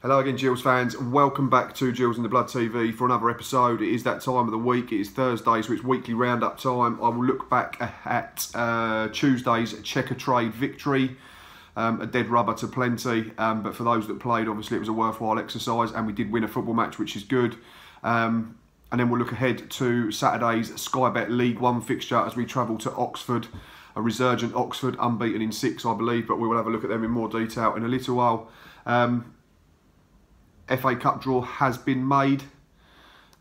Hello again, Gills fans. Welcome back to Gills in the Blood TV for another episode. It is that time of the week. It is Thursday, so it's weekly roundup time. I will look back at Tuesday's Checkatrade victory. A dead rubber to plenty, but for those that played, obviously it was a worthwhile exercise, and we did win a football match, which is good. And then we'll look ahead to Saturday's Sky Bet League One fixture as we travel to Oxford, a resurgent Oxford, unbeaten in 6, I believe, but we will have a look at them in more detail in a little while. FA Cup draw has been made.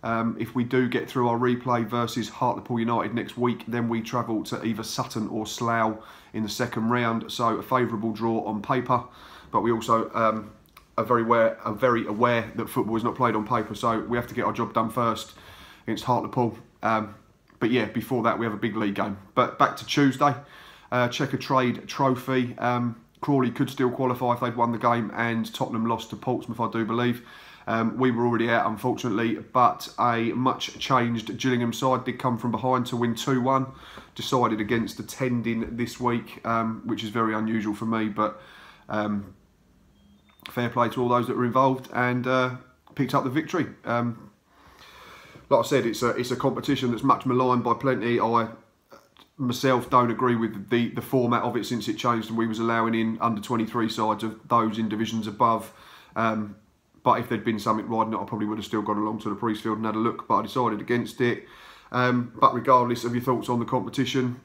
If we do get through our replay versus Hartlepool United next week, then we travel to either Sutton or Slough in the second round. So a favourable draw on paper, but we also are very aware that football is not played on paper, so we have to get our job done first against Hartlepool. But yeah, before that we have a big league game. But back to Tuesday, Checkatrade Trophy. Crawley could still qualify if they'd won the game, and Tottenham lost to Portsmouth, I do believe. We were already out, unfortunately, but a much-changed Gillingham side did come from behind to win 2-1. Decided against attending this week, which is very unusual for me, but fair play to all those that were involved, and picked up the victory. Like I said, it's a competition that's much maligned by plenty. I myself don't agree with the format of it since it changed and we was allowing in under 23 sides of those in divisions above. But if there'd been something riding it, I probably would have still gone along to the Priestfield and had a look, but I decided against it. But regardless of your thoughts on the competition,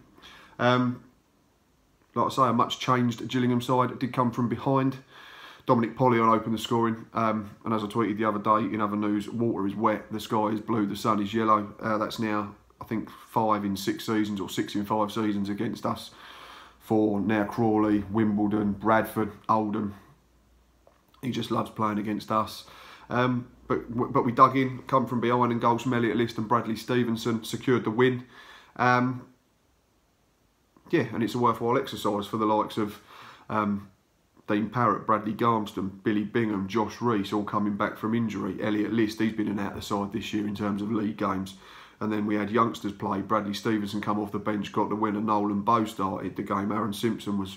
like I say, a much changed Gillingham side did come from behind. Dominic Pollion opened the scoring, and as I tweeted the other day in other news, water is wet, the sky is blue, the sun is yellow. That's now, I think, 5 in 6 seasons or 6 in 5 seasons against us for now Crawley, Wimbledon, Bradford, Oldham. He just loves playing against us. But we dug in, come from behind, and goals from Elliot List and Bradley Stevenson secured the win. Yeah, and it's a worthwhile exercise for the likes of Dean Parrott, Bradley Garmston, Billy Bingham, Josh Reese, all coming back from injury. Elliot List, he's been in and out of the side this year in terms of league games. And then we had youngsters play. Bradley Stevenson come off the bench, got the winner. Nolan Bow started the game. Aaron Simpson was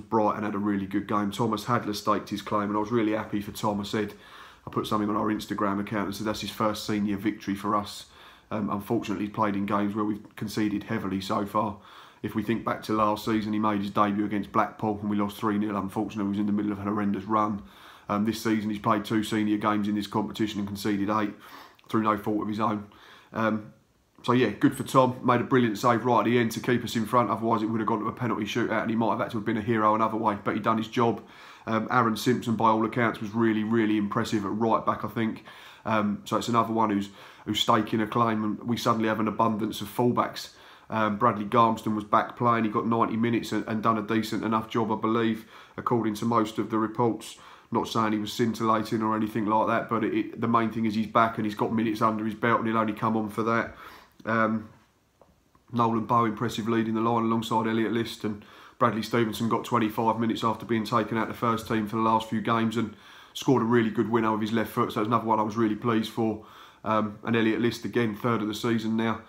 bright and had a really good game. Thomas Hadler staked his claim, and I was really happy for Tom. I put something on our Instagram account and said that's his first senior victory for us. Unfortunately, he's played in games where we've conceded heavily so far. If we think back to last season, he made his debut against Blackpool and we lost 3-0. Unfortunately, he was in the middle of a horrendous run. This season, he's played 2 senior games in this competition and conceded 8 through no fault of his own. So yeah, good for Tom. Made a brilliant save right at the end to keep us in front. Otherwise, it would have gone to a penalty shootout and he might have had to have been a hero another way. But he done his job. Aaron Simpson, by all accounts, was really, really impressive at right back, I think. So it's another one who's staking a claim, and we suddenly have an abundance of fullbacks. Bradley Garmston was back playing. He got 90 minutes and done a decent enough job, I believe, according to most of the reports. Not saying he was scintillating or anything like that, but the main thing is he's back and he's got minutes under his belt and he'll only come on for that. Nolan Bow, impressive lead in the line alongside Elliot List, and Bradley Stevenson got 25 minutes after being taken out of the first team for the last few games and scored a really good winner with his left foot, so that's another one I was really pleased for. And Elliot List, again, 3rd of the season now,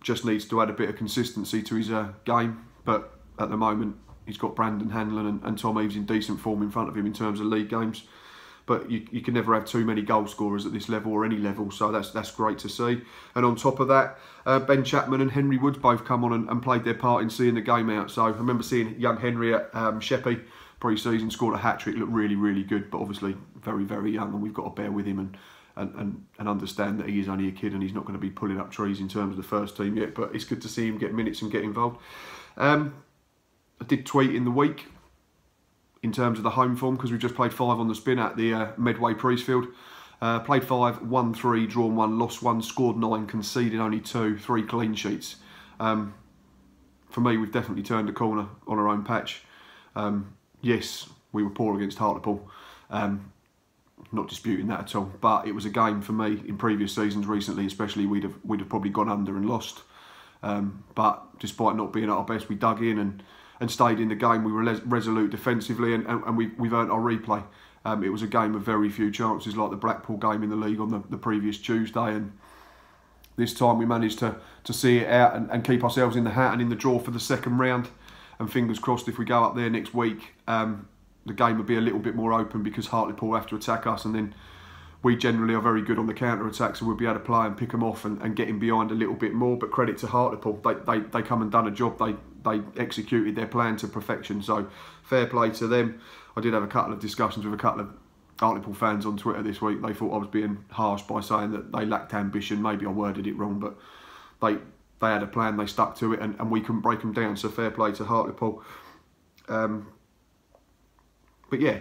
just needs to add a bit of consistency to his game, but at the moment he's got Brandon Hanlon and Tom Eaves in decent form in front of him in terms of league games. But you can never have too many goal scorers at this level or any level, so that's great to see. And on top of that, Ben Chapman and Henry Woods both come on and played their part in seeing the game out. So I remember seeing young Henry at Sheppey pre-season, scored a hat-trick, looked really, really good, but obviously very, very young, and we've got to bear with him and understand that he is only a kid and he's not going to be pulling up trees in terms of the first team yet, but it's good to see him get minutes and get involved. I did tweet in the week in terms of the home form, because we've just played 5 on the spin at the Medway Priestfield. Played 5, won 3, drawn 1, lost 1, scored 9, conceded only 2, 3 clean sheets. For me, we've definitely turned a corner on our own patch. Yes, we were poor against Hartlepool. Not disputing that at all, but it was a game for me in previous seasons recently, especially we'd have probably gone under and lost. But despite not being at our best, we dug in and stayed in the game. We were resolute defensively, and we've earned our replay. It was a game of very few chances, like the Blackpool game in the league on the previous Tuesday, and this time we managed to see it out and keep ourselves in the hat and in the draw for the second round. And fingers crossed, if we go up there next week, the the game would be a little bit more open because Hartlepool have to attack us, and then we generally are very good on the counter-attack, so we'll be able to play and pick them off and get in behind a little bit more. But credit to Hartlepool, they come and done a job. They executed their plan to perfection, so fair play to them. I did have a couple of discussions with a couple of Hartlepool fans on Twitter this week. They thought I was being harsh by saying that they lacked ambition. Maybe I worded it wrong, but they had a plan, they stuck to it, and we couldn't break them down, so fair play to Hartlepool. But yeah,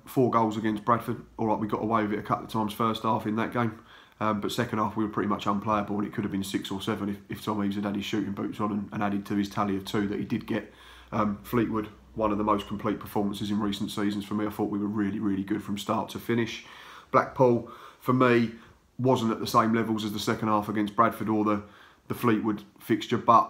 4 goals against Bradford. All right, we got away with it a couple of times first half in that game, but second half we were pretty much unplayable, and it could have been 6 or 7 if Tom Eaves had had his shooting boots on and added to his tally of 2 that he did get. Fleetwood, one of the most complete performances in recent seasons for me. I thought we were really, really good from start to finish. Blackpool, for me, wasn't at the same levels as the second half against Bradford or the Fleetwood fixture, but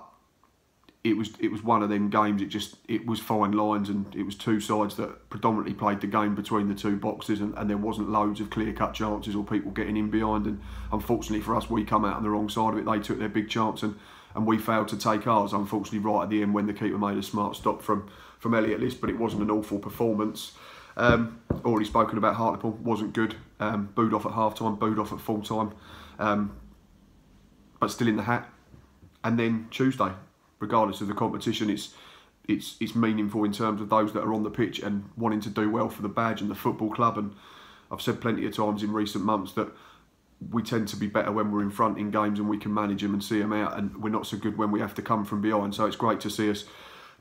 it was one of them games. It was fine lines, and it was 2 sides that predominantly played the game between the 2 boxes, and there wasn't loads of clear-cut chances or people getting in behind. And unfortunately for us, we come out on the wrong side of it. They took their big chance, and we failed to take ours, unfortunately, right at the end when the keeper made a smart stop from Elliot List. But it wasn't an awful performance. Already spoken about Hartlepool, wasn't good. Booed off at half-time, booed off at full-time, but still in the hat. And then Tuesday, regardless of the competition, it's meaningful in terms of those that are on the pitch and wanting to do well for the badge and the football club. And I've said plenty of times in recent months that we tend to be better when we're in front in games and we can manage them and see them out, and we're not so good when we have to come from behind. So it's great to see us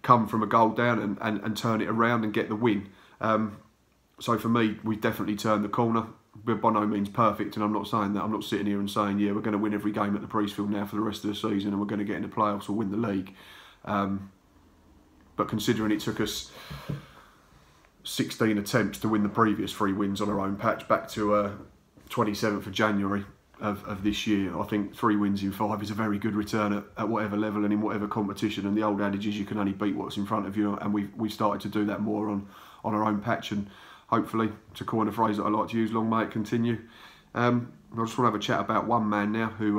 come from a goal down and turn it around and get the win. So for me, we've definitely turned the corner. We're by no means perfect, and I'm not saying that. I'm not sitting here and saying, yeah, we're going to win every game at the Priestfield now for the rest of the season and we're going to get into playoffs or win the league. But considering it took us 16 attempts to win the previous 3 wins on our own patch back to 27th of January of this year, I think 3 wins in 5 is a very good return at whatever level and in whatever competition. And the old adage is you can only beat what's in front of you, and we've started to do that more on our own patch, and hopefully, to coin a phrase that I like to use, long may it continue. I just want to have a chat about one man now who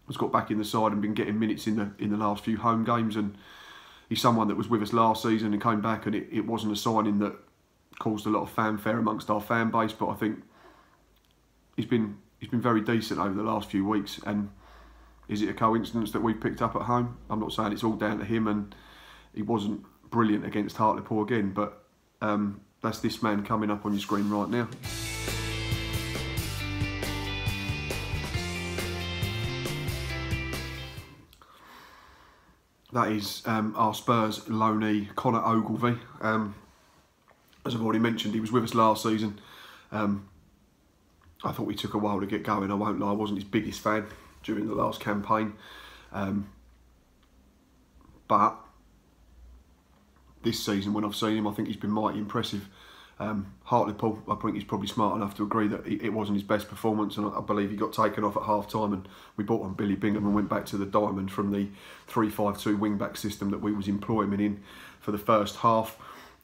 has got back in the side and been getting minutes in the last few home games, and he's someone that was with us last season and came back, and it wasn't a signing that caused a lot of fanfare amongst our fan base, but I think he's been very decent over the last few weeks. And is it a coincidence that we've picked up at home? I'm not saying it's all down to him, and he wasn't brilliant against Hartlepool again, but that's this man coming up on your screen right now. That is our Spurs loanee, Connor Ogilvie. As I've already mentioned, he was with us last season. I thought he took a while to get going, I won't lie. I wasn't his biggest fan during the last campaign. But this season, when I've seen him, I think he's been mighty impressive. Hartlepool, I think he's probably smart enough to agree that it wasn't his best performance, and I believe he got taken off at half-time, and we brought on Billy Bingham and went back to the diamond from the 3-5-2 wing-back system that we was employing in for the first half.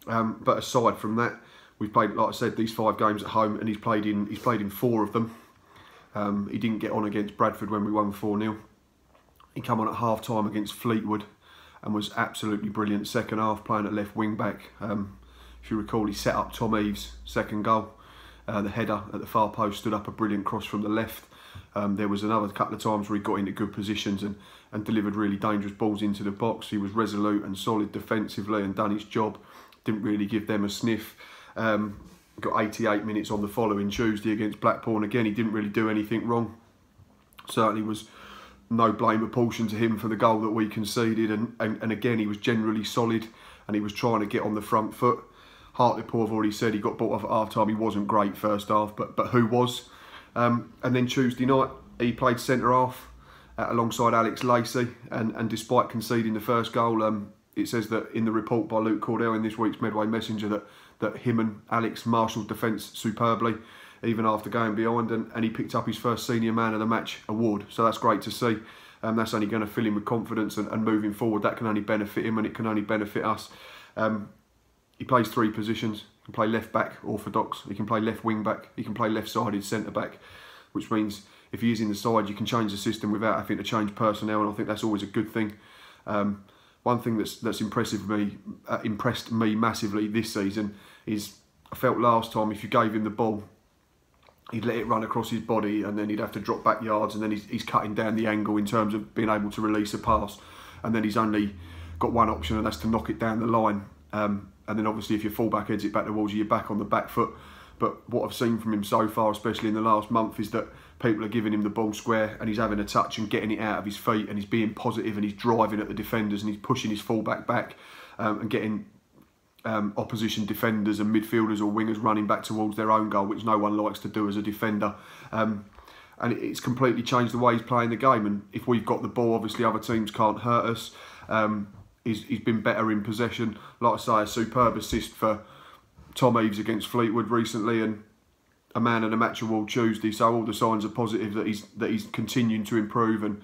But aside from that, we've played, like I said, these 5 games at home, and he's played in 4 of them. He didn't get on against Bradford when we won 4-0. He came on at half-time against Fleetwood and was absolutely brilliant. Second half, playing at left wing-back. If you recall, he set up Tom Eaves' second goal. The header at the far post stood up a brilliant cross from the left. There was another couple of times where he got into good positions and delivered really dangerous balls into the box. He was resolute and solid defensively and done his job. Didn't really give them a sniff. Got 88 minutes on the following Tuesday against Blackpool, and again, he didn't really do anything wrong. Certainly was no blame apportioned to him for the goal that we conceded, and again, he was generally solid and he was trying to get on the front foot. Hartlepool, I've already said, he got bought off at half-time. He wasn't great first half, but who was? And then Tuesday night, he played centre-half alongside Alex Lacey, and despite conceding the first goal, it says that in the report by Luke Cordell in this week's Medway Messenger that him and Alex marshalled defence superbly, even after going behind, and he picked up his first Senior Man of the Match award. So that's great to see. That's only going to fill him with confidence, and moving forward, that can only benefit him, and it can only benefit us. He plays 3 positions. He can play left back, orthodox. He can play left wing back. He can play left-sided centre back, which means if he is in the side, you can change the system without having to change personnel, and I think that's always a good thing. One thing that's impressed me massively this season I felt last time if you gave him the ball, he'd let it run across his body and then he'd have to drop back yards, and then he's cutting down the angle in terms of being able to release a pass, and then he's only got one option, and that's to knock it down the line. And then obviously if your fullback heads it back towards you, you're back on the back foot. But what I've seen from him so far, especially in the last month, is that people are giving him the ball square and he's having a touch and getting it out of his feet, and he's being positive and he's driving at the defenders and he's pushing his fullback back and getting opposition defenders and midfielders or wingers running back towards their own goal, which no one likes to do as a defender. And it's completely changed the way he's playing the game. And if we've got the ball, obviously other teams can't hurt us. He's been better in possession. Like I say, a superb assist for Tom Eaves against Fleetwood recently, and a man of the match award Tuesday. So all the signs are positive that he's continuing to improve. And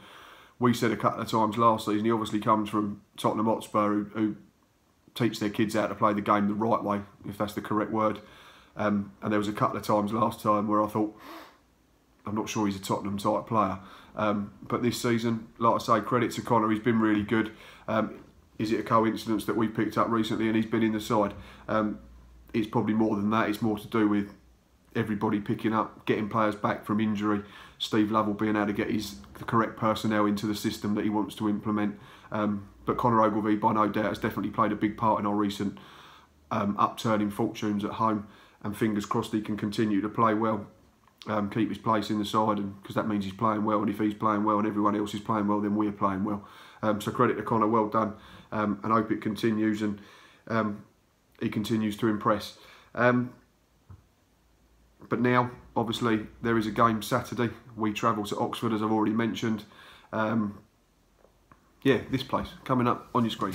we said a couple of times last season, he obviously comes from Tottenham Hotspur, who teach their kids how to play the game the right way, if that's the correct word. And there was a couple of times last time where I thought, I'm not sure he's a Tottenham type player. But this season, like I say, credit to Connor, he's been really good. Is it a coincidence that we picked up recently and he's been in the side? It's probably more than that. It's more to do with everybody picking up, getting players back from injury, Steve Lovell being able to get the correct personnel into the system that he wants to implement. But Connor Ogilvie, by no doubt, has definitely played a big part in our recent upturn in fortunes at home, and fingers crossed he can continue to play well, keep his place in the side, and because that means he's playing well, and if he's playing well and everyone else is playing well, then we're playing well. So credit to Connor, well done, and hope it continues, and he continues to impress. But now, obviously, there is a game Saturday. We travel to Oxford, as I've already mentioned. Yeah, this place, coming up on your screen.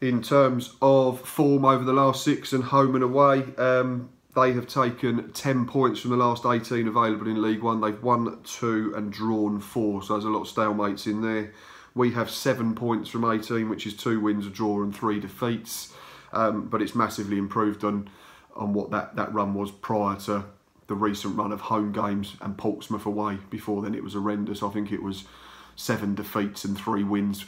In terms of form over the last 6 and home and away, they have taken 10 points from the last 18 available in League One. They've won 2 and drawn 4, so there's a lot of stalemates in there. We have 7 points from 18, which is 2 wins, a draw and 3 defeats. But it's massively improved on what that run was prior to the recent run of home games and Portsmouth away. Before then it was horrendous. I think it was 7 defeats and 3 wins,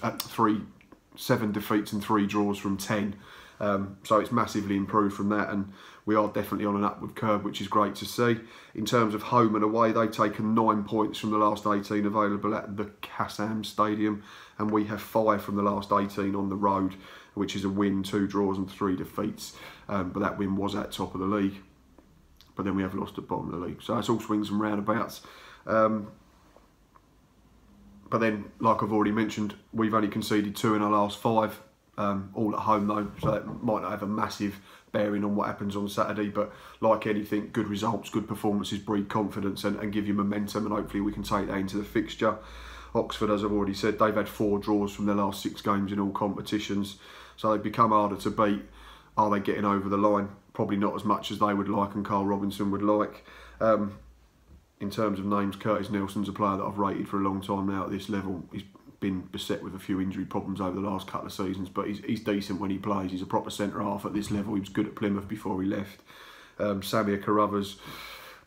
7 defeats and 3 draws from 10. So it's massively improved from that, and we are definitely on an upward curve, which is great to see. In terms of home and away, they've taken 9 points from the last 18 available at the Kassam Stadium, and we have 5 from the last 18 on the road, which is a win, 2 draws and 3 defeats. But that win was at top of the league, but then we have lost at bottom of the league. So it's all swings and roundabouts. But then, like I've already mentioned, we've only conceded 2 in our last 5, all at home though, so that might not have a massive bearing on what happens on Saturday. But like anything, good results, good performances breed confidence and give you momentum, and hopefully we can take that into the fixture. Oxford, as I've already said, they've had 4 draws from their last 6 games in all competitions, so they've become harder to beat. Are they getting over the line? Probably not as much as they would like and Carl Robinson would like. In terms of names, Curtis Nelson's a player that I've rated for a long time now at this level. He's been beset with a few injury problems over the last couple of seasons, but he's decent when he plays. He's a proper centre-half at this level. He was good at Plymouth before he left. Samir Carruthers,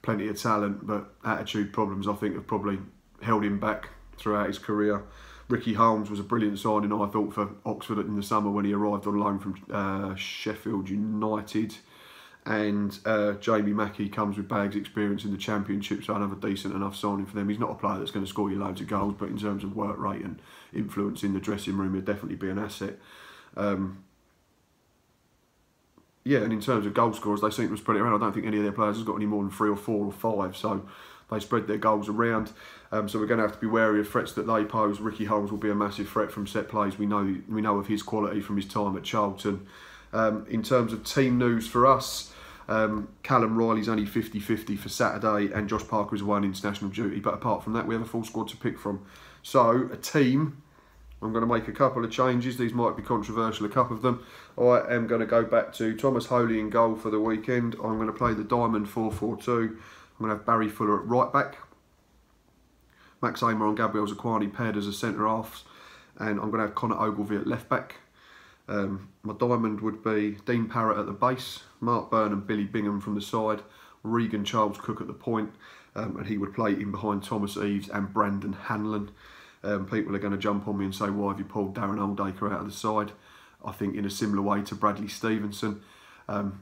plenty of talent, but attitude problems I think have probably held him back throughout his career. Ricky Holmes was a brilliant signing, I thought, for Oxford in the summer when he arrived on loan from Sheffield United. And Jamie Mackey comes with bags experience in the Championship, so another decent enough signing for them. He's not a player that's going to score you loads of goals, but in terms of work rate and influence in the dressing room, he'll definitely be an asset. Yeah, and in terms of goal scorers, they seem to spread it around. I don't think any of their players has got any more than 3 or 4 or 5, so they spread their goals around. So we're going to have to be wary of threats that they pose. Ricky Holmes will be a massive threat from set plays. We know of his quality from his time at Charlton. In terms of team news for us, Callum Riley's only 50-50 for Saturday, and Josh Parker is away on international duty. But apart from that, we have a full squad to pick from. So, a team, I'm going to make a couple of changes. These might be controversial, a couple of them. I am going to go back to Thomas Holy in goal for the weekend. I'm going to play the Diamond 4-4-2. I'm going to have Barry Fuller at right back, Max Amer and Gabriel Zaquani paired as a centre-halves, and I'm going to have Connor Ogilvie at left back. My diamond would be Dean Parrott at the base, Mark Byrne and Billy Bingham from the side, Regan Charles Cook at the point, and he would play in behind Thomas Eaves and Brandon Hanlon. People are going to jump on me and say, why have you pulled Darren Oldacre out of the side? I think in a similar way to Bradley Stevenson.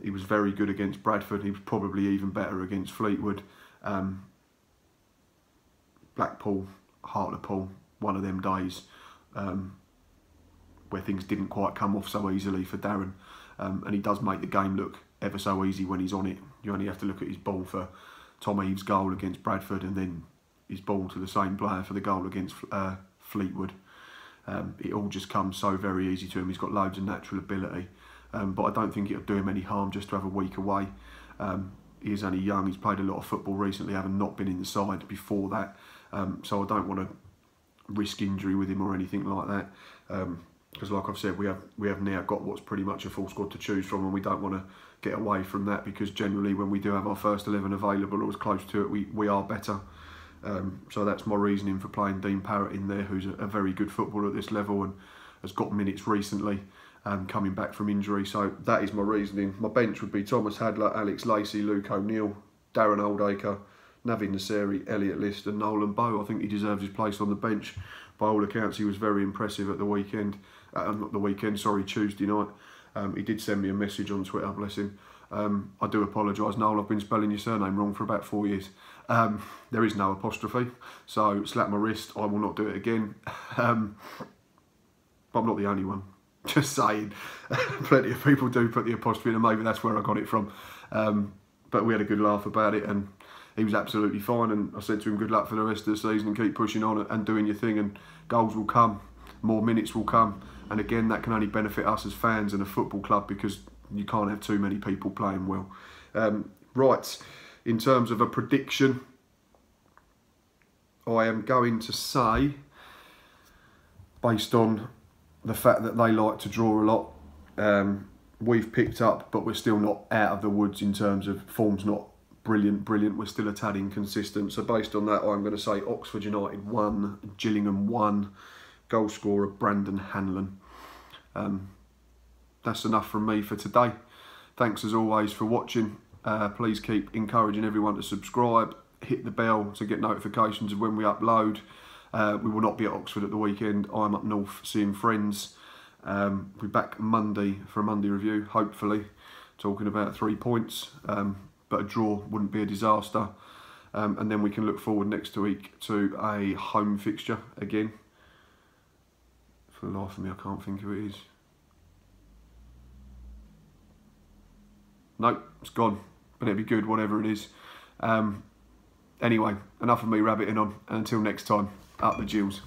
He was very good against Bradford. He was probably even better against Fleetwood. Blackpool, Hartlepool, one of them days where things didn't quite come off so easily for Darren. And he does make the game look ever so easy when he's on it. You only have to look at his ball for Tom Eaves' goal against Bradford, and then his ball to the same player for the goal against Fleetwood. It all just comes so very easy to him. He's got loads of natural ability, but I don't think it'll do him any harm just to have a week away. He is only young. He's played a lot of football recently, having not been in the side before that. So I don't want to risk injury with him or anything like that. Because like I've said, we have now got what's pretty much a full squad to choose from, and we don't want to get away from that, because generally when we do have our first 11 available or as close to it, we are better. So that's my reasoning for playing Dean Parrott in there, who's a very good footballer at this level and has got minutes recently, coming back from injury. So that is my reasoning. My bench would be Thomas Hadler, Alex Lacey, Luke O'Neill, Darren Oldacre, Navid Nasseri, Elliot List and Nolan Bow. I think he deserves his place on the bench. By all accounts, he was very impressive at the weekend. Not the weekend, sorry, Tuesday night. He did send me a message on Twitter, bless him. I do apologise, Noel, I've been spelling your surname wrong for about 4 years. There is no apostrophe, so slap my wrist, I will not do it again. But I'm not the only one, just saying. Plenty of people do put the apostrophe in, and maybe that's where I got it from. But we had a good laugh about it, and he was absolutely fine, and I said to him, good luck for the rest of the season and keep pushing on and doing your thing, and goals will come, more minutes will come, and again, that can only benefit us as fans and a football club, because you can't have too many people playing well. Right, in terms of a prediction, I am going to say, based on the fact that they like to draw a lot, we've picked up, but we're still not out of the woods in terms of form's not brilliant. We're still a tad inconsistent. So based on that, I'm going to say Oxford United 1, Gillingham 1, goal scorer Brandon Hanlon. That's enough from me for today. Thanks as always for watching. Please keep encouraging everyone to subscribe, hit the bell to get notifications of when we upload. We will not be at Oxford at the weekend. I'm up north seeing friends. We'll be back Monday for a Monday review, hopefully, talking about 3 points. But a draw wouldn't be a disaster. And then we can look forward next week to a home fixture again. For the life of me, I can't think who it is. Nope, it's gone. But it'll be good, whatever it is. Anyway, enough of me rabbiting on. And until next time, up the Gills.